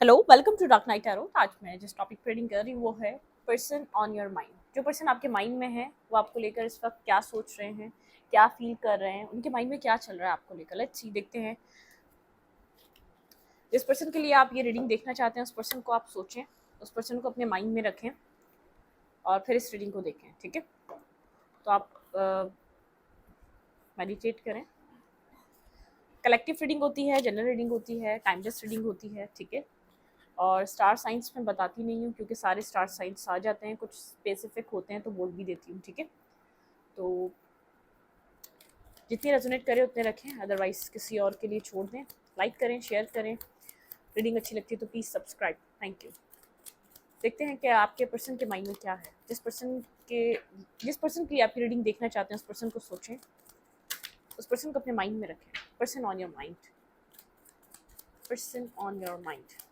Hello, welcome to dark night tarot. आज मैं जिस टॉपिक पे रीडिंग कर रही हूँ वो है पर्सन ऑन योर माइंड। जो पर्सन आपके माइंड में है वो आपको लेकर इस वक्त क्या सोच रहे हैं, क्या फील कर रहे हैं, उनके माइंड में क्या चल रहा है आपको लेकर। लेट्स सी, देखते हैं। जिस पर्सन के लिए आप ये रीडिंग देखना चाहते हैं उस पर्सन को आप सोचें, उस पर्सन को अपने माइंड में रखें और फिर इस रीडिंग को देखें। ठीक है, तो आप मेडिटेट करें। कलेक्टिव रीडिंग होती है, जनरल रीडिंग होती है, टाइमलेस रीडिंग होती है। ठीक है, और स्टार साइंस में बताती नहीं हूँ क्योंकि सारे स्टार साइंस आ जाते हैं, कुछ स्पेसिफिक होते हैं तो बोल भी देती हूँ। ठीक है, तो जितनी रेजोनेट करे उतने रखें, अदरवाइज किसी और के लिए छोड़ दें। लाइक करें, शेयर करें। रीडिंग अच्छी लगती है तो प्लीज़ सब्सक्राइब। Thank you. देखते हैं कि आपके पर्सन के माइंड में क्या है। जिस पर्सन की आपकी रीडिंग देखना चाहते हैं उस पर्सन को सोचें, उस पर्सन को अपने माइंड में रखें। Person on your mind, person on your mind.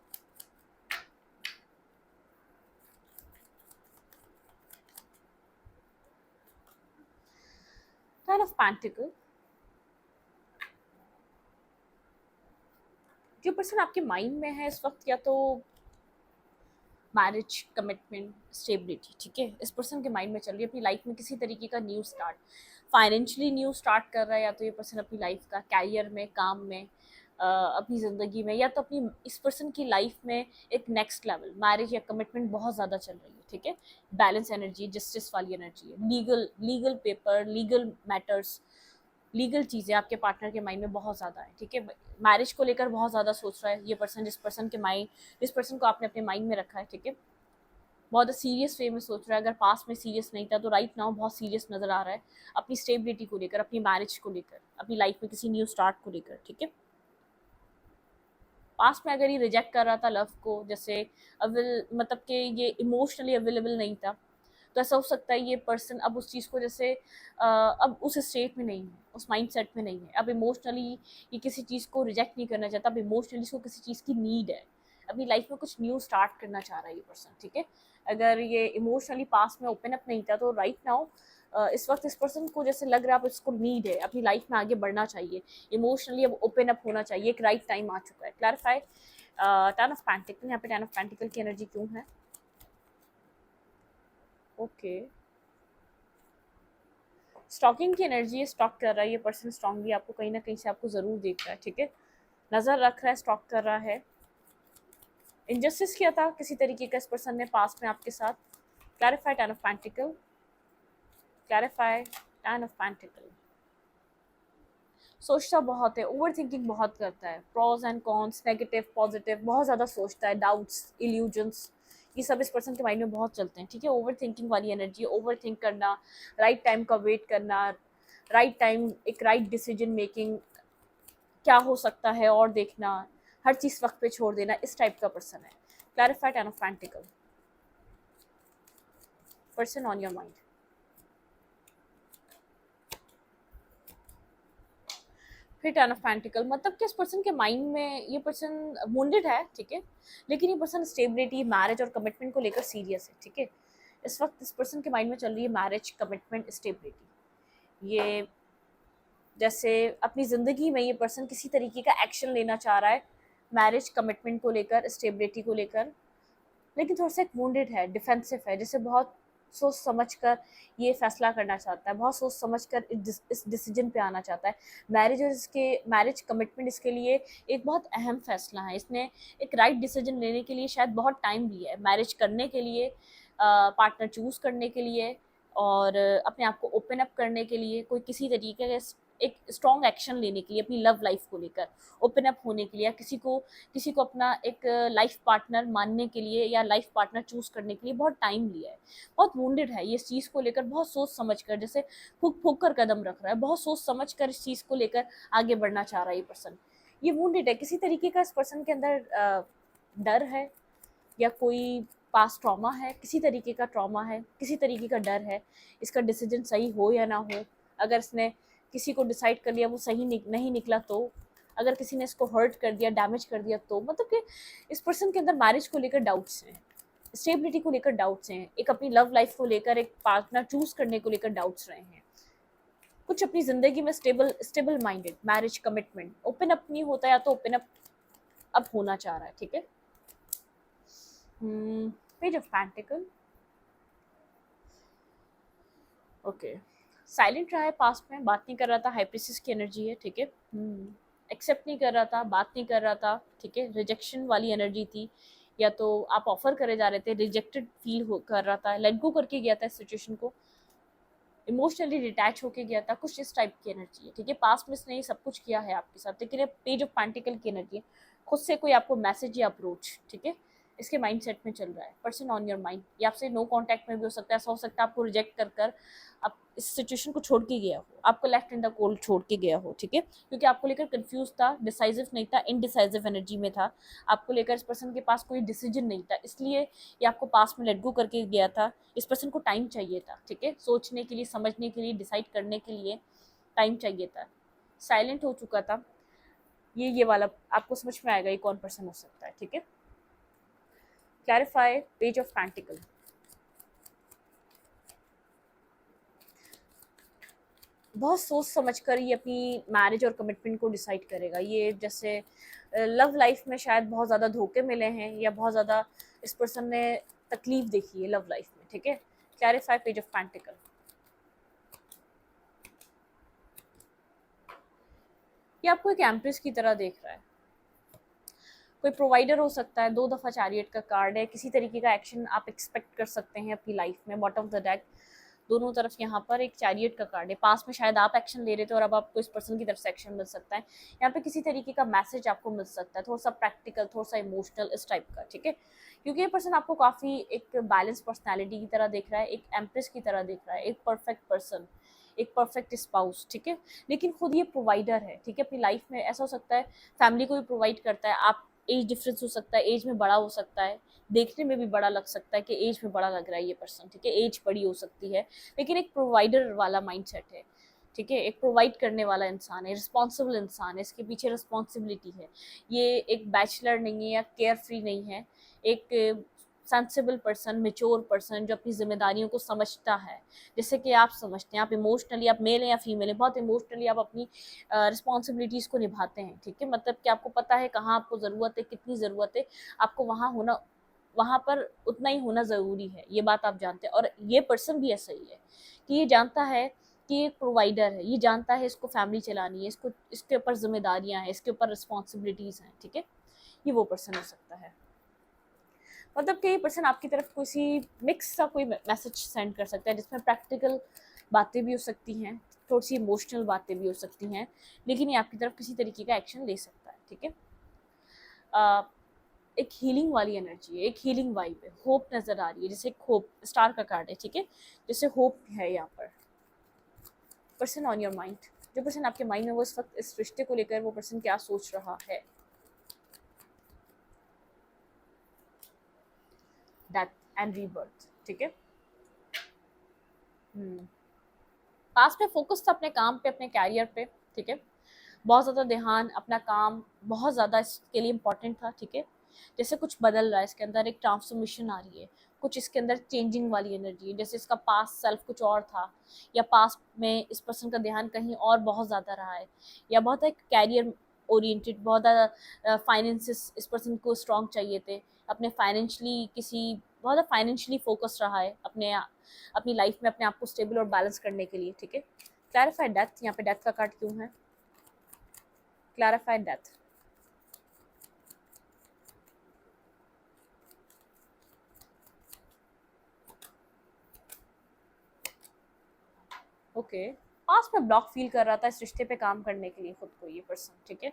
Ten of Pentacle। जो पर्सन आपके माइंड में है इस वक्त, या तो मैरिज, कमिटमेंट, स्टेबिलिटी। ठीक है, इस पर्सन के माइंड में चल रही है अपनी लाइफ में किसी तरीके का new start, financially new start कर रहा है, या तो ये पर्सन अपनी लाइफ का कैरियर में, काम में, अपनी ज़िंदगी में, या तो अपनी इस पर्सन की लाइफ में एक नेक्स्ट लेवल मैरिज या कमिटमेंट बहुत ज़्यादा चल रही है। ठीक है, बैलेंस एनर्जी, जस्टिस वाली एनर्जी है, legal legal paper, legal matters, legal चीज़ें आपके पार्टनर के माइंड में बहुत ज़्यादा है। ठीक है, मैरिज को लेकर बहुत ज़्यादा सोच रहा है ये पर्सन, जिस पर्सन को आपने अपने माइंड में रखा है। ठीक है, बहुत सीरियस वे में सोच रहा है। अगर पास में सीरियस नहीं था तो राइट नाउ बहुत सीरियस नज़र आ रहा है, अपनी स्टेबिलिटी को लेकर, अपनी मैरिज को लेकर, अपनी लाइफ में किसी न्यू स्टार्ट को लेकर। ठीक है, पास में अगर ये रिजेक्ट कर रहा था लव को, जैसे मतलब कि ये इमोशनली अवेलेबल नहीं था, तो ऐसा हो सकता है ये पर्सन अब उस चीज़ को जैसे अब उस स्टेट में नहीं है, उस माइंड सेट में नहीं है। अब इमोशनली ये किसी चीज़ को रिजेक्ट नहीं करना चाहता, अब इमोशनली इसको किसी चीज़ की नीड है, अपनी लाइफ में कुछ न्यू स्टार्ट करना चाह रहा है ये पर्सन। ठीक है, अगर ये इमोशनली पास में ओपन अप नहीं था तो राइट नाउ इस वक्त इस पर्सन को जैसे लग रहा है अब इसको नीड है, अपनी लाइफ में आगे बढ़ना चाहिए, इमोशनली अब ओपन अप होना चाहिए, एक राइट टाइम आ चुका है। Clarify, ten of pentacle. यहाँ पे टेन ऑफ पेंटिकल की एनर्जी क्यों है? ओके, स्टॉकिंग की एनर्जी है, स्टॉक कर रहा है ये पर्सन स्ट्रांगली आपको, कहीं ना कहीं से आपको ज़रूर देख रहा है। ठीक है, नज़र रख रहा है, स्टॉक कर रहा है। इनजस्टिस किया था किसी तरीके का इस पर्सन ने पास्ट में आपके साथ। Clarify, ten of pentacle. Clarify, ten of pentacle. सोचता बहुत है, ओवर थिंकिंग बहुत करता है, pros and cons, negative positive बहुत ज़्यादा सोचता है, डाउट्स, इल्यूजन्स, ये सब इस पर्सन के माइंड में बहुत चलते हैं। ठीक है, ओवर थिंकिंग वाली एनर्जी, ओवर थिंक करना, राइट टाइम का वेट करना, राइट टाइम, एक राइट डिसीजन मेकिंग, क्या हो सकता है और देखना, हर चीज़ वक्त पे छोड़ देना, इस टाइप का पर्सन है। Clarify, ten of pentacle. Person on your mind. फिर टेन ऑफ पेंटिकल, मतलब कि इस पर्सन के माइंड में ये पर्सन वुंडेड है। ठीक है, लेकिन ये पर्सन स्टेबिलिटी, मैरिज और कमिटमेंट को लेकर सीरियस है। ठीक है, इस वक्त इस पर्सन के माइंड में चल रही है मैरिज, कमिटमेंट, स्टेबिलिटी। ये जैसे अपनी ज़िंदगी में ये पर्सन किसी तरीके का एक्शन लेना चाह रहा है, मैरिज, कमिटमेंट को लेकर, स्टेबिलिटी को लेकर, लेकिन थोड़ा सा एक वुंडेड है, डिफेंसिव है, जैसे बहुत सोच समझ कर ये फैसला करना चाहता है, बहुत सोच समझ कर इस डिसीजन पे आना चाहता है। मैरिज कमिटमेंट इसके लिए एक बहुत अहम फैसला है। इसने एक राइट डिसीजन लेने के लिए शायद बहुत टाइम लिया है, मैरिज करने के लिए, पार्टनर चूज़ करने के लिए, और अपने आप को ओपन अप करने के लिए, कोई किसी तरीके का एक स्ट्रॉन्ग एक्शन लेने के लिए, अपनी लव लाइफ को लेकर ओपन अप होने के लिए, या किसी को अपना एक लाइफ पार्टनर मानने के लिए या लाइफ पार्टनर चूज़ करने के लिए बहुत टाइम लिया है। बहुत वुंडेड है ये इस चीज़ को लेकर, बहुत सोच समझ कर, जैसे फूक फूक कर कदम रख रहा है, बहुत सोच समझ कर इस चीज़ को लेकर आगे बढ़ना चाह रहा है ये पर्सन। ये वुंडेड है, किसी तरीके का इस पर्सन के अंदर डर है, या कोई पास्ट ट्रॉमा है, किसी तरीके का ट्रॉमा है, किसी तरीके का डर है, इसका डिसीजन सही हो या ना हो, अगर इसने किसी को डिसाइड कर लिया वो सही नहीं निकला तो, अगर किसी ने इसको हर्ट कर दिया, डैमेज कर दिया तो, मतलब कि इस पर्सन के अंदर मैरिज को लेकर डाउट्स हैं, स्टेबिलिटी को लेकर डाउट्स हैं, एक अपनी लव लाइफ को लेकर, एक पार्टनर चूज करने को लेकर डाउट्स रहे हैं, कुछ अपनी जिंदगी में stable minded, marriage, commitment, open up नहीं होता, या तो ओपन अप अब होना चाह रहा है। ठीक है, page of pentacle, okay, silent रहा है पास्ट में, बात नहीं कर रहा था, हाई प्रीस्टेस की एनर्जी है, ठीक है, एक्सेप्ट नहीं कर रहा था, बात नहीं कर रहा था, ठीक है, रिजेक्शन वाली एनर्जी थी, या तो आप ऑफर करे जा रहे थे, रिजेक्टेड फील कर रहा था, लेट गो करके गया था इस सिचुएशन को, इमोशनली डिटैच होके गया था, कुछ इस टाइप की एनर्जी है, ठीक है, पास्ट में इसने ये सब कुछ किया है आपके साथ, लेकिन ये पेज ऑफ पेंटिकल की एनर्जी है, खुद से कोई आपको मैसेज या अप्रोच, ठीक है, इसके माइंड सेट में चल रहा है, पर्सन ऑन योर माइंड, ये आपसे नो कांटेक्ट में भी हो सकता है, ऐसा हो सकता है आपको रिजेक्ट कर कर आप इस सिचुएशन को छोड़ के गया हो, आपको लेफ्ट इन द कोल्ड छोड़ के गया हो, ठीक है, क्योंकि आपको लेकर कंफ्यूज था, डिसाइसिव नहीं था, इनडिसाइसिव एनर्जी में था, आपको लेकर इस पर्सन के पास कोई डिसीजन नहीं था, इसलिए ये आपको पास में लेट गो करके गया था, इस पर्सन को टाइम चाहिए था, ठीक है, सोचने के लिए, समझने के लिए, डिसाइड करने के लिए टाइम चाहिए था, साइलेंट हो चुका था, ये वाला आपको समझ में आएगा ये कौन पर्सन हो सकता है, ठीक है, क्लैरिफाई पेज ऑफ पेंटिकल, बहुत सोच समझ कर ये अपनी मैरिज और कमिटमेंट को डिसाइड करेगा, ये जैसे लव लाइफ में शायद बहुत ज़्यादा धोखे मिले हैं, या बहुत ज़्यादा इस पर्सन ने तकलीफ देखी है लव लाइफ में, ठीक है, क्लैरिफाई पेज ऑफ पेंटिकल, ये आपको एक एम्प्रेस की तरह देख रहा है, कोई प्रोवाइडर हो सकता है, 2 दफ़ा चैरियट का कार्ड है, किसी तरीके का एक्शन आप एक्सपेक्ट कर सकते हैं अपनी लाइफ में, बॉटम ऑफ द डेक दोनों तरफ यहाँ पर एक चैरियट का कार्ड है, पास में शायद आप एक्शन ले रहे थे और अब आपको इस पर्सन की तरफ से एक्शन मिल सकता है, यहाँ पे किसी तरीके का मैसेज आपको मिल सकता है, थोड़ा सा प्रैक्टिकल, थोड़ा सा इमोशनल, इस टाइप का, ठीक है, क्योंकि ये पर्सन आपको काफ़ी एक बैलेंस पर्सनैलिटी की तरह देख रहा है, एक एम्प्रेस की तरह देख रहा है, एक परफेक्ट पर्सन, एक परफेक्ट स्पाउस, ठीक है, लेकिन खुद ये प्रोवाइडर है, ठीक है, अपनी लाइफ में ऐसा हो सकता है फैमिली को भी प्रोवाइड करता है, आप एज डिफरेंस हो सकता है, एज में बड़ा हो सकता है, देखने में भी बड़ा लग सकता है कि एज में बड़ा लग रहा है ये पर्सन, ठीक है, एज बड़ी हो सकती है, लेकिन एक प्रोवाइडर वाला माइंडसेट है, ठीक है, एक प्रोवाइड करने वाला इंसान है, रिस्पॉन्सिबल इंसान है, इसके पीछे रिस्पॉन्सिबिलिटी है, ये एक बैचलर नहीं है या केयर फ्री नहीं है, एक सेंसिबल पर्सन, मेच्योर पर्सन जो अपनी जिम्मेदारियों को समझता है, जैसे कि आप समझते हैं, आप इमोशनली, आप मेल हैं या फीमेल हैं, बहुत इमोशनली आप अपनी रिस्पॉन्सिबिलिटीज़ को निभाते हैं, ठीक है, मतलब कि आपको पता है कहाँ आपको ज़रूरत है, कितनी ज़रूरत है, आपको वहाँ होना, वहाँ पर उतना ही होना ज़रूरी है, ये बात आप जानते हैं, और ये पर्सन भी ऐसा ही है कि ये जानता है कि एक प्रोवाइडर है, ये जानता है इसको फैमिली चलानी है, इसको, इसके ऊपर जिम्मेदारियाँ हैं, इसके ऊपर रिस्पॉन्सिबिलिटीज़ हैं, ठीक है, ये वो पर्सन हो सकता है, मतलब कि ये पर्सन आपकी तरफ किसी मिक्स सा कोई मैसेज सेंड कर सकता है, जिसमें प्रैक्टिकल बातें भी हो सकती हैं, थोड़ी सी इमोशनल बातें भी हो सकती हैं, लेकिन ये आपकी तरफ किसी तरीके का एक्शन ले सकता है, ठीक है, एक हीलिंग वाली एनर्जी है, एक हीलिंग वाइब है, होप नज़र आ रही है, जैसे होप स्टार का कार्ड है, ठीक है, जैसे होप है यहाँ पर, पर्सन ऑन योर माइंड, जो पर्सन आपके माइंड में वो इस वक्त इस रिश्ते को लेकर वो पर्सन क्या सोच रहा है, डेथ एंड रीबर्थ, ठीक है, पास में फोकस था अपने काम पे, अपने कैरियर पे, ठीक है, बहुत ज़्यादा ध्यान अपना काम, बहुत ज़्यादा इसके लिए इम्पोर्टेंट था, ठीक है, जैसे कुछ बदल रहा है इसके अंदर, एक ट्रांसफॉर्मेशन आ रही है, कुछ इसके अंदर चेंजिंग वाली एनर्जी है, जैसे इसका पास्ट सेल्फ कुछ और था, या पास्ट में इस पर्सन का ध्यान कहीं और बहुत ज़्यादा रहा है, या बहुत एक कैरियर ओरिएंटेड, बहुत ज़्यादा फाइनेंसिस इस पर्सन को स्ट्रॉन्ग चाहिए थे, अपने फाइनेंशली किसी बहुत ज़्यादा फाइनेंशली फोकस रहा है अपनी लाइफ में, अपने आप को स्टेबल और बैलेंस करने के लिए, ठीक है, क्लैरिफाइड डेथ, यहाँ पे डेथ का कार्ड क्यों है, क्लैरिफाइड डेथ, ओके, पास में ब्लॉक फील कर रहा था इस रिश्ते पे काम करने के लिए खुद को ये पर्सन, ठीक है,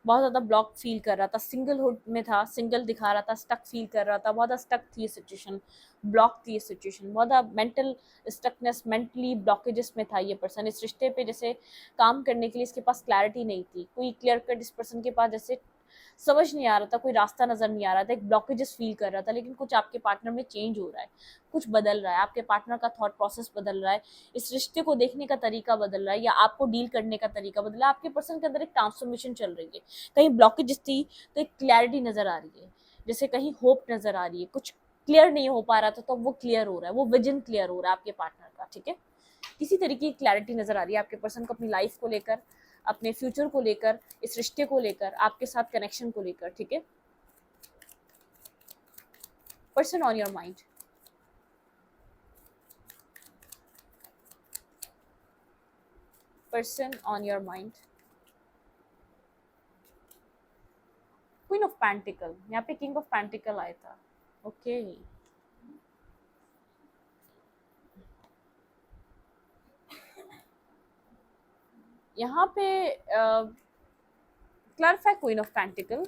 बहुत ज़्यादा ब्लॉक फील कर रहा था, सिंगलहुड में था, सिंगल दिखा रहा था, स्टक फील कर रहा था, बहुत ज़्यादा स्टक थी ये सिचुएशन, ब्लॉक थी ये सिचुएशन, बहुत ज़्यादा मेंटल स्टकनेस, मेंटली ब्लॉकेजेस में था ये पर्सन, इस रिश्ते पे जैसे काम करने के लिए इसके पास क्लैरिटी नहीं थी, कोई क्लियर कट इस पर्सन के पास जैसे समझ नहीं आ रहा था, कोई रास्ता नज़र नहीं आ रहा था, एक ब्लॉकेजेस फील कर रहा था, लेकिन कुछ आपके पार्टनर में चेंज हो रहा है, कुछ बदल रहा है, आपके पार्टनर का थॉट प्रोसेस बदल रहा है, इस रिश्ते को देखने का तरीका बदल रहा है, या आपको डील करने का तरीका बदल रहा है, आपके पर्सन के अंदर एक ट्रांसफॉर्मेशन चल रही है, कहीं ब्लॉकेजेस थी तो एक क्लैरिटी नज़र आ रही है, जैसे कहीं होप नज़र आ रही है, कुछ क्लियर नहीं हो पा रहा था तो वो क्लियर हो रहा है, वो विजन क्लियर हो रहा है आपके पार्टनर का, ठीक है, किसी तरीके की क्लैरिटी नज़र आ रही है आपके पर्सन को अपनी लाइफ को लेकर, अपने फ्यूचर को लेकर, इस रिश्ते को लेकर, आपके साथ कनेक्शन को लेकर, ठीक है, person on your mind, person on your mind. Queen of pentacle, यहाँ पे किंग ऑफ पेंटिकल आया था। ओके यहाँ पे clarify queen of pentacle,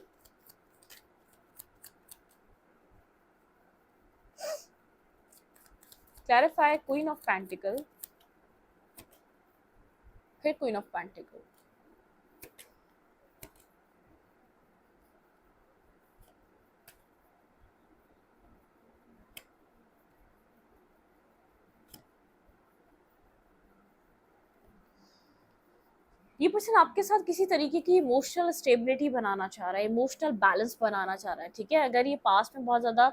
clarify queen of pentacle, फिर क्वीन ऑफ पेंटिकल। ये पर्सन आपके साथ किसी तरीके की इमोशनल स्टेबिलिटी बनाना चाह रहा है, इमोशनल बैलेंस बनाना चाह रहा है, ठीक है। अगर ये पास में बहुत ज़्यादा,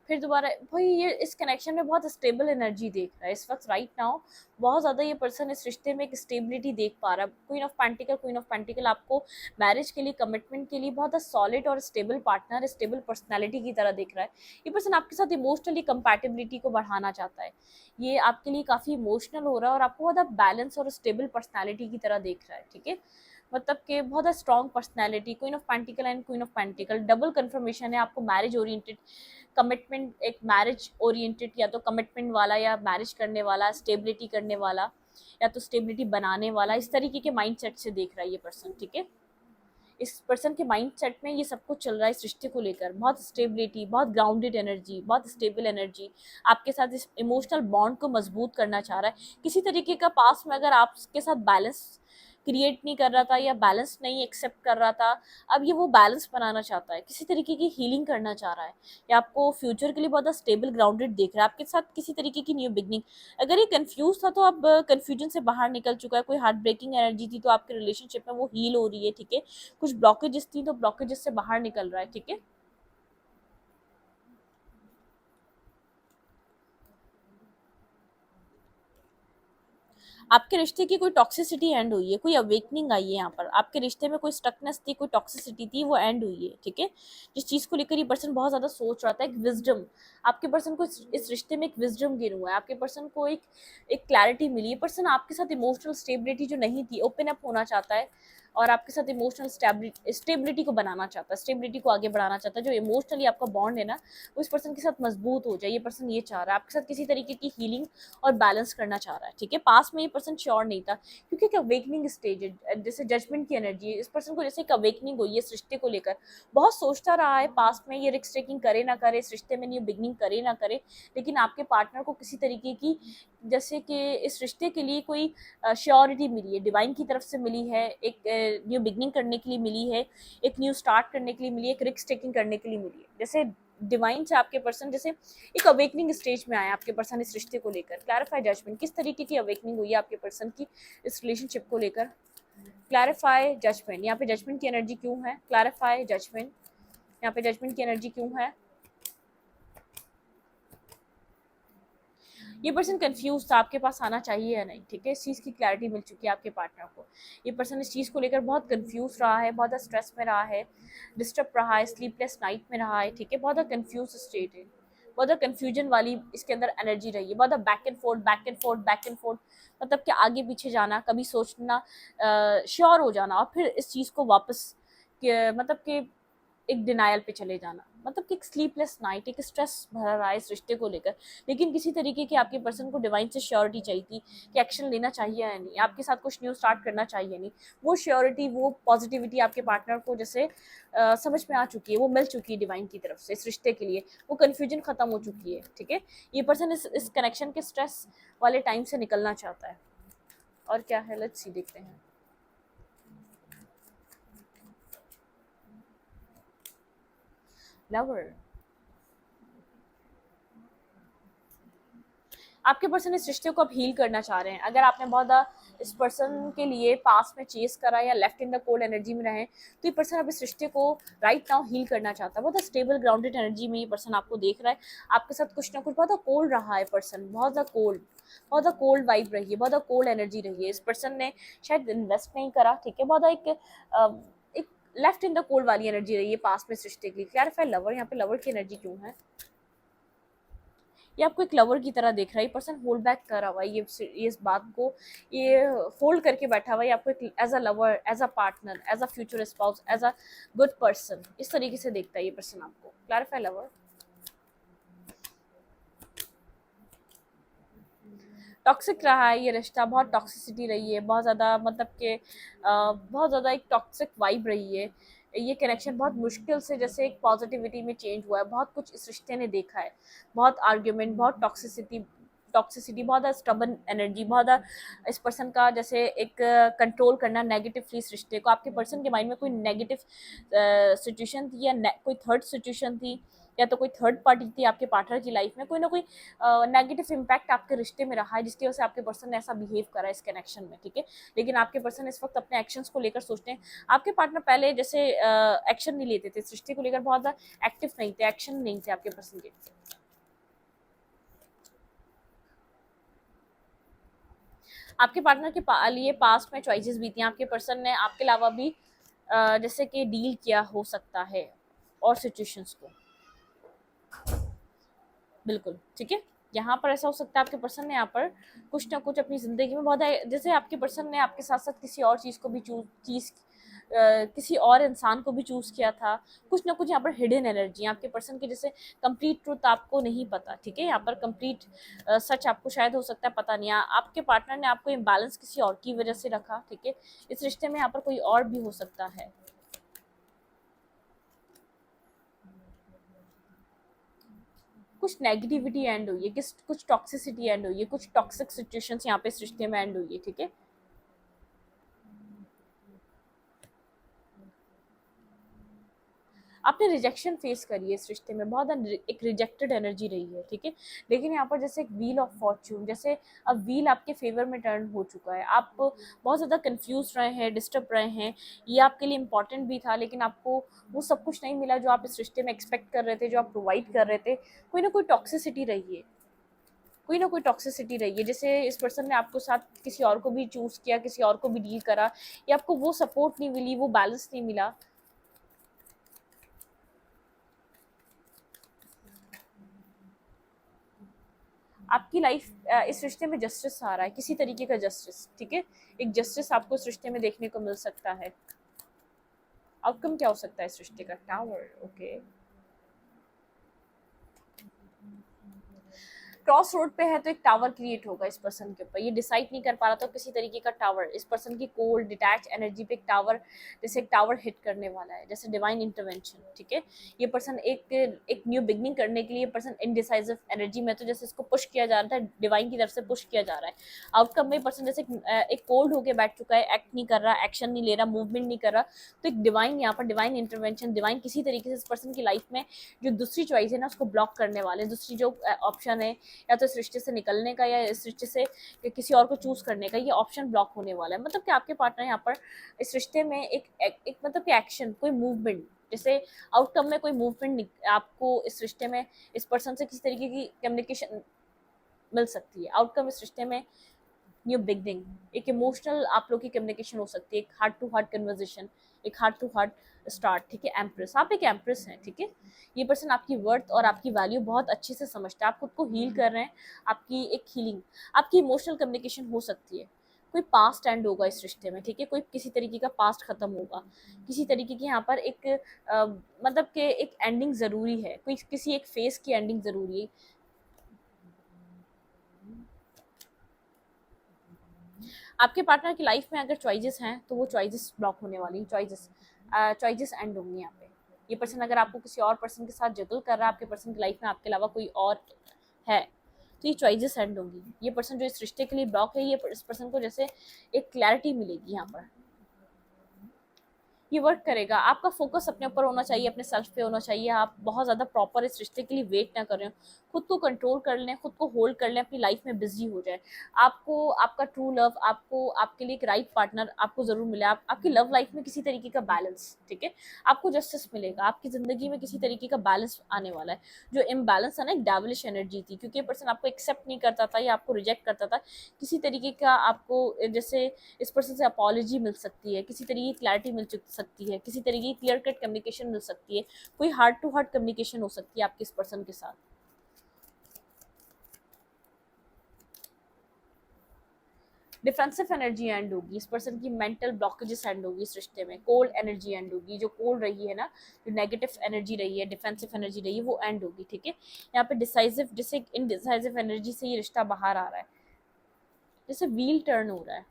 फिर दोबारा भाई ये इस कनेक्शन में बहुत स्टेबल एनर्जी देख रहा है इस वक्त राइट नाउ, बहुत ज़्यादा ये पर्सन इस रिश्ते में एक स्टेबिलिटी देख पा रहा है। Queen of pentacle, queen of pentacle आपको मैरिज के लिए, कमिटमेंट के लिए बहुत सॉलिड और स्टेबल पार्टनर, स्टेबल पर्सनैलिटी की तरह देख रहा है। ये पर्सन आपके साथ इमोशनली कंपैटिबिलिटी को बढ़ाना चाहता है, ये आपके लिए काफ़ी इमोशनल हो रहा है और आपको बहुत बैलेंस और स्टेबल पर्सनैलिटी की तरह देख रहा है, ठीक है। मतलब कि बहुत strong personality, queen of pentacle and queen of pentacle double confirmation है आपको मैरिज ओरिएंटेड, कमिटमेंट, एक मैरिज ओरिएंटेड, या तो कमिटमेंट वाला या मैरिज करने वाला, स्टेबिलिटी करने वाला या तो स्टेबिलिटी बनाने वाला, इस तरीके के माइंडसेट से देख रहा है ये पर्सन, ठीक है। इस पर्सन के माइंडसेट में ये सब कुछ चल रहा है इस रिश्ते को लेकर, बहुत स्टेबिलिटी, बहुत ग्राउंडेड एनर्जी, बहुत स्टेबल एनर्जी, आपके साथ इस इमोशनल बॉन्ड को मजबूत करना चाह रहा है। किसी तरीके का पास में अगर आपके साथ बैलेंस क्रिएट नहीं कर रहा था या बैलेंस नहीं एक्सेप्ट कर रहा था, अब ये वो बैलेंस बनाना चाहता है, किसी तरीके की हीलिंग करना चाह रहा है, या आपको फ्यूचर के लिए बहुत स्टेबल ग्राउंडेड देख रहा है, आपके साथ किसी तरीके की न्यू बिगनिंग। अगर ये कंफ्यूज था तो अब कंफ्यूजन से बाहर निकल चुका है, कोई हार्ट ब्रेकिंग एनर्जी थी तो आपके रिलेशनशिप में वो हील हो रही है, ठीक है। कुछ ब्लॉकेजेस थी तो ब्लॉकेजेस से बाहर निकल रहा है, ठीक है। आपके रिश्ते की कोई टॉक्सिसिटी एंड हुई है, कोई अवेकनिंग आई है यहाँ पर, आपके रिश्ते में कोई स्टकनेस थी, कोई टॉक्सिसिटी थी, वो एंड हुई है, ठीक है। जिस चीज़ को लेकर ये पर्सन बहुत ज़्यादा सोच रहा था, एक विजडम, आपके पर्सन को इस रिश्ते में एक विजडम गेन हुआ है, आपके पर्सन को एक क्लैरिटी मिली है। पर्सन आपके साथ इमोशनल स्टेबिलिटी जो नहीं थी, ओपन अप होना चाहता है और आपके साथ इमोशनल स्टेबिलिटी को बनाना चाहता है, स्टेबिलिटी को आगे बढ़ाना चाहता है। जो इमोशनली आपका बॉन्ड है ना, वो इस पर्सन के साथ मजबूत हो जाए, ये पर्सन ये चाह रहा है, आपके साथ किसी तरीके की हीलिंग और बैलेंस करना चाह रहा है, ठीक है। पास में ये पर्सन श्योर नहीं था क्योंकि एक अवेकनिंग स्टेज है, जैसे जजमेंट की एनर्जी है इस पर्सन को, जैसे एक अवेकनिंग हुई है इस रिश्ते को लेकर, बहुत सोचता रहा है पास में, ये रिस्क टेकिंग करे ना करे, इस रिश्ते में न्यू बिगनिंग करे ना करे, लेकिन आपके पार्टनर को किसी तरीके की, जैसे कि इस रिश्ते के लिए कोई श्योरिटी मिली है, डिवाइन की तरफ से मिली है, एक न्यू बिगनिंग करने के लिए मिली है, एक न्यू स्टार्ट करने के लिए मिली है, एक रिस्क टेकिंग करने के लिए मिली है। जैसे डिवाइन से आपके पर्सन जैसे एक अवेकनिंग स्टेज में आया आपके पर्सन इस रिश्ते को लेकर। क्लैरिफाई जजमेंट, किस तरीके की अवेकनिंग हुई है आपके पर्सन की इस रिलेशनशिप को लेकर। क्लैरिफाई जजमेंट, यहाँ पे जजमेंट की एनर्जी क्यों है, क्लैरिफाई जजमेंट, यहाँ पे जजमेंट की एनर्जी क्यों है। ये पर्सन कंफ्यूज था, आपके पास आना चाहिए या नहीं, ठीक है। इस चीज़ की क्लैरिटी मिल चुकी है आपके पार्टनर को। ये पर्सन इस चीज़ को लेकर बहुत कंफ्यूज रहा है, बहुत स्ट्रेस में रहा है, डिस्टर्ब रहा है, स्लीपलेस नाइट में रहा है, ठीक है। बहुत कंफ्यूज स्टेट है, बहुत कंफ्यूजन वाली इसके अंदर एनर्जी रही है, बहुत back and fourth, back and fourth, back and fourth, मतलब कि आगे पीछे जाना, कभी सोचना, श्योर हो जाना और फिर इस चीज़ को वापस मतलब कि एक डिनायल पे चले जाना, मतलब कि एक स्लीपलेस नाइट, एक स्ट्रेस भरा रहा है इस रिश्ते को लेकर। लेकिन किसी तरीके की आपके पर्सन को डिवाइन से श्योरिटी चाहिए थी कि एक्शन लेना चाहिए या नहीं, आपके साथ कुछ न्यू स्टार्ट करना चाहिए नहीं। वो श्योरिटी, वो पॉजिटिविटी आपके पार्टनर को जैसे समझ में आ चुकी है, वो मिल चुकी है डिवाइन की तरफ से इस रिश्ते के लिए, वो कन्फ्यूजन खत्म हो चुकी है, ठीक है। ये पर्सन इस कनेक्शन के स्ट्रेस वाले टाइम से निकलना चाहता है। और क्या है, लेट्स सी, देखते हैं। लवर, आपके पर्सन इस रिश्ते को अब हील करना चाह रहे हैं। अगर आपने बहुत इस पर्सन के लिए पास में चेस करा या left in the cold energy में रहे, तो ये पर्सन अब इस रिश्ते को राइट नाउ हील करना चाहता है। बहुत स्टेबल ग्राउंडेड एनर्जी में ये पर्सन आपको देख रहा है, आपके साथ कुछ ना कुछ बहुत कोल्ड रहा है पर्सन, बहुत कोल्ड, बहुत कोल्ड वाइब रही है, बहुत कोल्ड एनर्जी रही है। इस पर्सन ने शायद इन्वेस्ट नहीं करा, ठीक है, बहुत एक लेफ्ट इन द कोल्ड वाली एनर्जी रही है पास में इस रिश्ते की। क्लैरिफाई लवर, यहाँ पे लवर की एनर्जी क्यों है। ये आपको एक लवर की तरह देख रहा है, ये पर्सन होल्ड बैक कर रहा हुआ है, ये इस बात को ये होल्ड करके बैठा हुआ है, ये आपको एक as a lover, as a partner, as a future spouse, as a good person, इस तरीके से देखता है ये पर्सन आपको। Clarify lover. टॉक्सिक रहा है ये रिश्ता, बहुत टॉक्सिसिटी रही है, बहुत ज़्यादा, मतलब कि बहुत ज़्यादा एक टॉक्सिक वाइब रही है। ये कनेक्शन बहुत मुश्किल से जैसे एक पॉजिटिविटी में चेंज हुआ है, बहुत कुछ इस रिश्ते ने देखा है, बहुत आर्ग्यूमेंट, बहुत टॉक्सिसिटी, बहुत ज़्यादा स्टबन एनर्जी, बहुत ज़्यादा इस पर्सन का जैसे एक कंट्रोल करना नेगेटिवली इस रिश्ते को। आपके पर्सन के माइंड में कोई नेगेटिव सिचुएशन थी या कोई थर्ड सिचुएशन थी, या तो कोई थर्ड पार्टी थी आपके पार्टनर की लाइफ में, कोई ना कोई नेगेटिव इम्पैक्ट आपके रिश्ते में रहा है, जिसकी वजह से आपके पर्सन ने ऐसा बिहेव करा है इस कनेक्शन में, ठीक है। लेकिन आपके पर्सन इस वक्त अपने एक्शंस को लेकर सोचते हैं। आपके पार्टनर पहले जैसे एक्शन नहीं लेते थे इस रिश्ते को लेकर, बहुत ज़्यादा एक्टिव नहीं थे, एक्शन नहीं थे आपके पर्सन के। आपके पार्टनर के लिए पास्ट में चॉइसेस भी थी, आपके पर्सन ने आपके अलावा भी जैसे कि डील किया हो सकता है और सिचुएशंस को, बिल्कुल, ठीक है। यहाँ पर ऐसा हो सकता है आपके पर्सन ने यहाँ पर कुछ ना कुछ अपनी ज़िंदगी में बहुत जैसे आपके पर्सन ने आपके साथ साथ किसी और चीज़ को भी किसी और इंसान को भी चूज़ किया था। कुछ ना कुछ यहाँ पर हिडन एनर्जी आपके पर्सन की, जैसे कंप्लीट ट्रुथ आपको नहीं पता, ठीक है। यहाँ पर कंप्लीट सच आपको शायद हो सकता है पता नहीं, आपके पार्टनर ने आपको इम्बैलेंस किसी और की वजह से रखा, ठीक है। इस रिश्ते में यहाँ पर कोई और भी हो सकता है। कुछ नेगेटिविटी एंड हुई है, कुछ टॉक्सिसिटी एंड हुई है, कुछ टॉक्सिक सिचुएशंस यहाँ पे इस रिश्ते में एंड हुई है, ठीक है। आपने रिजेक्शन फेस करी है इस रिश्ते में, बहुत एक रिजेक्टेड एनर्जी रही है, ठीक है। लेकिन यहाँ पर जैसे एक व्हील ऑफ फॉर्च्यून, जैसे अब व्हील आपके फेवर में टर्न हो चुका है, आप बहुत ज़्यादा कंफ्यूज रहे हैं, डिस्टर्ब रहे हैं, ये आपके लिए इंपॉर्टेंट भी था, लेकिन आपको वो सब कुछ नहीं मिला जो आप इस रिश्ते में एक्सपेक्ट कर रहे थे, जो आप प्रोवाइड कर रहे थे। कोई ना कोई टॉक्सिसिटी रही है, कोई ना कोई टॉक्सिसिटी रही है, जैसे इस पर्सन ने आपको साथ किसी और को भी चूज़ किया, किसी और को भी डील करा, या आपको वो सपोर्ट नहीं मिली, वो बैलेंस नहीं मिला। आपकी लाइफ इस रिश्ते में जस्टिस आ रहा है, किसी तरीके का जस्टिस, ठीक है। एक जस्टिस आपको इस रिश्ते में देखने को मिल सकता है। आउटकम क्या हो सकता है इस रिश्ते का? Tower, okay. क्रॉस रोड पे है तो एक टावर क्रिएट होगा इस पर्सन के ऊपर, ये डिसाइड नहीं कर पा रहा, तो किसी तरीके का टावर इस पर्सन की कोल्ड डिटैच एनर्जी पे एक टावर, जैसे एक टावर हिट करने वाला है, जैसे डिवाइन इंटरवेंशन, ठीक है। ये पर्सन एक न्यू बिगनिंग करने के लिए पर्सन इनडिसाइसिव एनर्जी में, तो जैसे इसको पुश किया जा रहा है, डिवाइन की तरफ से पुश किया जा रहा है। आउटकम में पर्सन जैसे एक कोल्ड होकर बैठ चुका है, एक्ट नहीं कर रहा, एक्शन नहीं ले रहा, मूवमेंट नहीं कर रहा, तो एक डिवाइन यहाँ पर डिवाइन इंटरवेंशन, डिवाइन किसी तरीके से इस पर्सन की लाइफ में जो दूसरी चॉइस है ना उसको ब्लॉक करने वाले, दूसरी जो ऑप्शन है, या तो इस रिश्ते से निकलने का या इस रिश्ते से किसी और को चूज करने का, ये ऑप्शन ब्लॉक होने वाला है। मतलब कि आपके पार्टनर यहाँ पर इस रिश्ते में एक मतलब कि एक्शन, कोई मूवमेंट, जैसे आउटकम में कोई मूवमेंट आपको इस रिश्ते में इस पर्सन से किसी तरीके की कम्युनिकेशन मिल सकती है। आउटकम इस रिश्ते में न्यू बिगनिंग, एक इमोशनल आप लोग की कम्युनिकेशन हो सकती है, एक हार्ट टू हार्ट कन्वर्जेशन, एक हार्ट टू हार्ट स्टार्ट, ठीक है। एम्प्रेस, आप एक एम्प्रेस हैं, ठीक है। ये पर्सन आपकी वर्थ और आपकी वैल्यू बहुत अच्छे से समझता है, आप खुद को हील कर रहे हैं, आपकी एक हीलिंग, आपकी इमोशनल कम्युनिकेशन हो सकती है। कोई पास्ट एंड होगा इस रिश्ते में, ठीक है। कोई किसी तरीके का पास्ट खत्म होगा, किसी तरीके की यहाँ पर एक मतलब कि एक एंडिंग ज़रूरी है, कोई किसी एक फेस की एंडिंग ज़रूरी है। आपके पार्टनर की लाइफ में अगर चॉइसेस हैं तो वो चॉइसेस ब्लॉक होने वाली, चॉइसेस एंड होंगी यहाँ पे। ये पर्सन अगर आपको किसी और पर्सन के साथ जगल कर रहा है, आपके पर्सन की लाइफ में आपके अलावा कोई और है, तो ये चॉइसेस एंड होंगी। ये पर्सन जो इस रिश्ते के लिए ब्लॉक है, ये इस पर्सन को जैसे एक क्लैरिटी मिलेगी यहाँ पर, ये वर्क करेगा। आपका फोकस अपने ऊपर होना चाहिए, अपने सेल्फ पे होना चाहिए। आप बहुत ज़्यादा प्रॉपर इस रिश्ते के लिए वेट ना करें, खुद को कंट्रोल कर लें, खुद को होल्ड कर लें, अपनी लाइफ में बिजी हो जाए। आपको आपका ट्रू लव, आपको आपके लिए एक राइट पार्टनर आपको ज़रूर मिले। आपकी लव लाइफ में किसी तरीके का बैलेंस, ठीक है, आपको जस्टिस मिलेगा, आपकी ज़िंदगी में किसी तरीके का बैलेंस आने वाला है। जो इम्बैलेंस है ना, एक डेविलिश एनर्जी थी, क्योंकि ये पर्सन आपको एक्सेप्ट नहीं करता था या आपको रिजेक्ट करता था, किसी तरीके का आपको जैसे इस पर्सन से अपॉलॉजी मिल सकती है, किसी तरीके की क्लैरिटी मिल सकती है, किसी तरीके की क्लियर कट कम्युनिकेशन मिल सकती है, कोई हार्ट टू हार्ट कम्युनिकेशन हो सकती है आपके इस पर्सन के साथ। डिफेंसिव एनर्जी एंड होगी, इस पर्सन की मेंटल ब्लॉकेजेस एंड होगी इस रिश्ते में, कोल्ड एनर्जी एंड होगी, जो कोल्ड रही है ना, जो नेगेटिव एनर्जी रही है, डिफेंसिव एनर्जी रही है, वो एंड होगी, ठीक है। यहाँ पे डिसाइसिव, जैसे इनडिसाइसिव एनर्जी से ये रिश्ता बाहर आ रहा है, जैसे व्हील टर्न हो रहा है,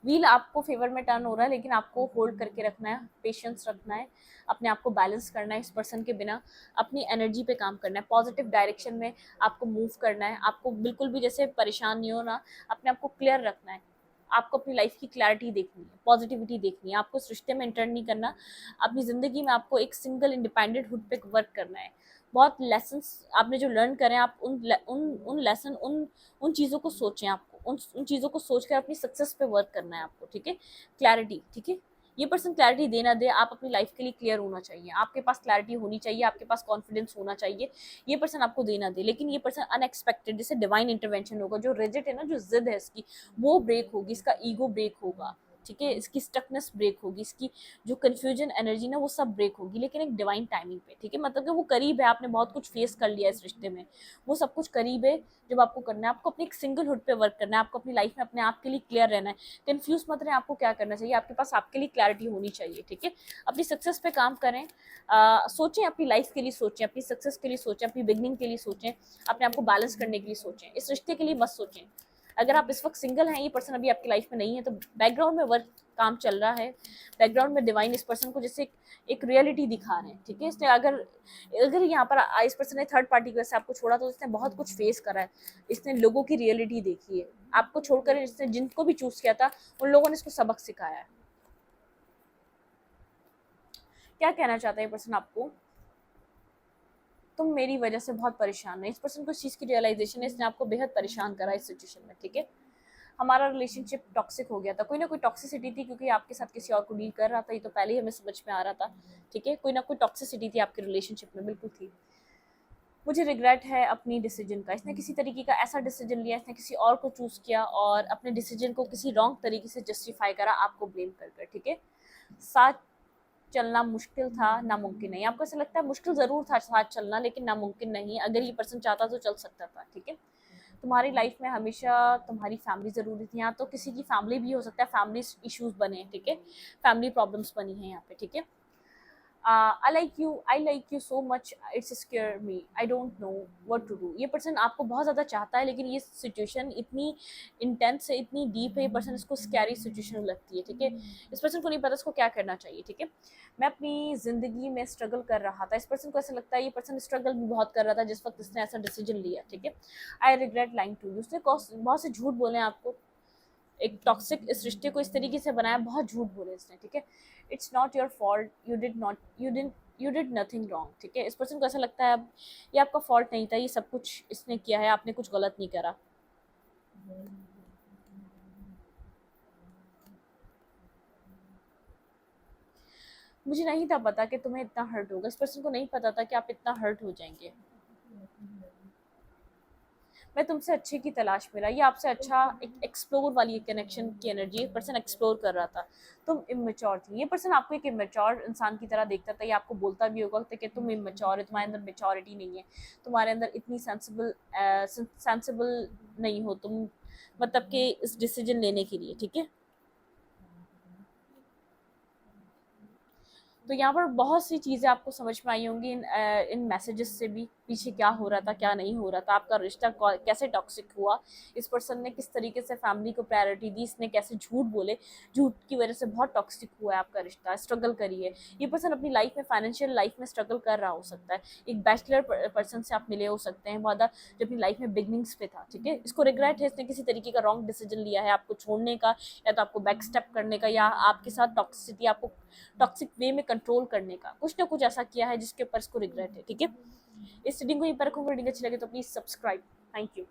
व्हील आपको फेवर में टर्न हो रहा है, लेकिन आपको होल्ड करके रखना है, पेशेंस रखना है, अपने आप को बैलेंस करना है, इस पर्सन के बिना अपनी एनर्जी पे काम करना है, पॉजिटिव डायरेक्शन में आपको मूव करना है, आपको बिल्कुल भी जैसे परेशान नहीं होना, अपने आप को क्लियर रखना है, आपको अपनी लाइफ की क्लैरिटी देखनी है, पॉजिटिविटी देखनी है, आपको इस रिश्ते में इंटर नहीं करना, अपनी ज़िंदगी में आपको एक सिंगल इंडिपेंडेंट हुड पे वर्क करना है। बहुत लेसन्स आपने जो लर्न करें, आप उन लेसन उन चीज़ों को सोचें, आपको उन चीज़ों को सोच कर अपनी सक्सेस पे वर्क करना है आपको, ठीक है। क्लैरिटी, ठीक है। ये पर्सन क्लैरिटी दे ना दे, आप अपनी लाइफ के लिए क्लियर होना चाहिए, आपके पास क्लैरिटी होनी चाहिए, आपके पास कॉन्फिडेंस होना चाहिए, ये पर्सन आपको दे ना दे, लेकिन ये पर्सन अनएक्सपेक्टेड, जैसे डिवाइन इंटरवेंशन होगा, जो रिजिड है ना, जो जिद है इसकी, वो ब्रेक होगी, इसका ईगो ब्रेक होगा, ठीक है, इसकी स्टकनेस ब्रेक होगी, इसकी जो कन्फ्यूजन एनर्जी ना, वो सब ब्रेक होगी, लेकिन एक डिवाइन टाइमिंग पे, ठीक है। मतलब कि वो करीब है, आपने बहुत कुछ फेस कर लिया इस रिश्ते में, वो सब कुछ करीब है। जब आपको करना है, आपको अपनी एक सिंगल हुड पे वर्क करना है, आपको अपनी लाइफ में अपने आप के लिए क्लियर रहना है, कंफ्यूज मत रहे, आपको क्या करना चाहिए, आपके पास आपके लिए क्लैरिटी होनी चाहिए, ठीक है। अपनी सक्सेस पे काम करें, सोचें, अपनी लाइफ के लिए सोचें, अपनी सक्सेस के लिए सोचें, अपनी बिगनिंग के लिए सोचें, अपने आप को बैलेंस करने के लिए सोचें, इस रिश्ते के लिए मत सोचें। अगर आप इस वक्त सिंगल हैं, ये पर्सन अभी आपकी लाइफ में नहीं है, तो बैकग्राउंड में वर्क काम चल रहा है, बैकग्राउंड में डिवाइन इस पर्सन को जैसे एक रियलिटी दिखा रहे हैं, ठीक है। इसने अगर अगर यहाँ पर इस पर्सन ने थर्ड पार्टी की वजह से आपको छोड़ा, तो इसने बहुत कुछ फेस करा है, इसने लोगों की रियलिटी देखी है, आपको छोड़कर इसने जिनको भी चूज किया था, उन लोगों ने इसको सबक सिखाया है। क्या कहना चाहता है ये पर्सन आपको? तुम मेरी वजह से बहुत परेशान है, इस पर्सन को इस चीज़ की रियलाइजेशन है, इसने आपको बेहद परेशान करा इस सिचुएशन में, ठीक है। हमारा रिलेशनशिप टॉक्सिक हो गया था, कोई ना कोई टॉक्सिसिटी थी, क्योंकि आपके साथ किसी और को डील कर रहा था, ये तो पहले ही हमें समझ में आ रहा था, ठीक है। कोई ना कोई टॉक्सिसिटी थी आपके रिलेशनशिप में, बिल्कुल थी। मुझे रिग्रेट है अपनी डिसीजन का, इसने किसी तरीके का ऐसा डिसीजन लिया, इसने किसी और को चूज़ किया और अपने डिसीजन को किसी रॉन्ग तरीके से जस्टिफाई करा, आपको ब्लेम कर कर, ठीक है। साथ चलना मुश्किल था, नामुमकिन नहीं, आपको ऐसा लगता है मुश्किल ज़रूर था साथ चलना, लेकिन नामुमकिन नहीं, अगर ये पर्सन चाहता तो चल सकता था, ठीक है। तुम्हारी लाइफ में हमेशा तुम्हारी फैमिली ज़रूरी थी, यहाँ तो किसी की फैमिली भी हो सकता है, फैमिली इश्यूज बने हैं, ठीक है, फैमिली प्रॉब्लम्स बनी हैं यहाँ पे, ठीक है। I like you so much, it's scare me, I don't know what to do। ये पर्सन आपको बहुत ज़्यादा चाहता है, लेकिन ये सिचुएशन इतनी इंटेंस है, इतनी डीप है, ये पर्सन इसको स्कैरी सिचुएशन लगती है, ठीक है। इस पर्सन को नहीं पता इसको क्या करना चाहिए, ठीक है। मैं अपनी ज़िंदगी में स्ट्रगल कर रहा था, इस पर्सन को ऐसा लगता है ये पर्सन स्ट्रगल भी बहुत कर रहा था जिस वक्त इसने ऐसा डिसीजन लिया, ठीक है। I regret lying to you, उसने बहुत से झूठ बोले आपको, एक टॉक्सिक इस रिश्ते को इस तरीके से बनाया, बहुत झूठ बोले इसने, ठीक है। It's not your fault, you did nothing wrong, ठीक है। इस पर्सन को ऐसा लगता है अब ये आपका फॉल्ट नहीं था, ये सब कुछ इसने किया है, आपने कुछ गलत नहीं करा। मुझे नहीं था पता कि तुम्हें इतना हर्ट होगा, इस पर्सन को नहीं पता था कि आप इतना हर्ट हो जाएंगे। मैं तुमसे अच्छे की तलाश में रहा, ये आपसे अच्छा एक एक्सप्लोर वाली कनेक्शन की एनर्जी, एक पर्सन एक्सप्लोर कर रहा था। तुम इमेच्योर थी, ये पर्सन आपको एक इमेच्योर इंसान की तरह देखता था, ये आपको बोलता भी होगा कि तुम इमेच्योर है, तुम्हारे अंदर मेच्योरिटी नहीं है, तुम्हारे अंदर इतनी सेंसिबल नहीं हो तुम, मतलब कि इस डिसीजन लेने के लिए, ठीक है। तो यहाँ पर बहुत सी चीज़ें आपको समझ में आई होंगी इन मैसेजेस से भी, पीछे क्या हो रहा था, क्या नहीं हो रहा था, आपका रिश्ता कैसे टॉक्सिक हुआ, इस पर्सन ने किस तरीके से फैमिली को प्रायोरिटी दी, इसने कैसे झूठ बोले, झूठ की वजह से बहुत टॉक्सिक हुआ है आपका रिश्ता, स्ट्रगल करिए। ये पर्सन अपनी लाइफ में, फाइनेंशियल लाइफ में स्ट्रगल कर रहा हो सकता है, एक बैचलर पर्सन से आप मिले हो सकते हैं बहुत, जो अपनी लाइफ में बिगनिंग्स पे था, ठीक है। इसको रिग्रेट है, इसने किसी तरीके का रॉन्ग डिसीजन लिया है आपको छोड़ने का, या तो आपको बैक स्टेप करने का, या आपके साथ टॉक्सिसिटी, आपको टॉक्सिक वे में कंट्रोल करने का, कुछ ना कुछ ऐसा किया है जिसके ऊपर इसको रिग्रेट है, ठीक है। इस रीडिंग को यहीं पर रखूंगा, रीडिंग अच्छी लगे तो प्लीज सब्सक्राइब। Thank you.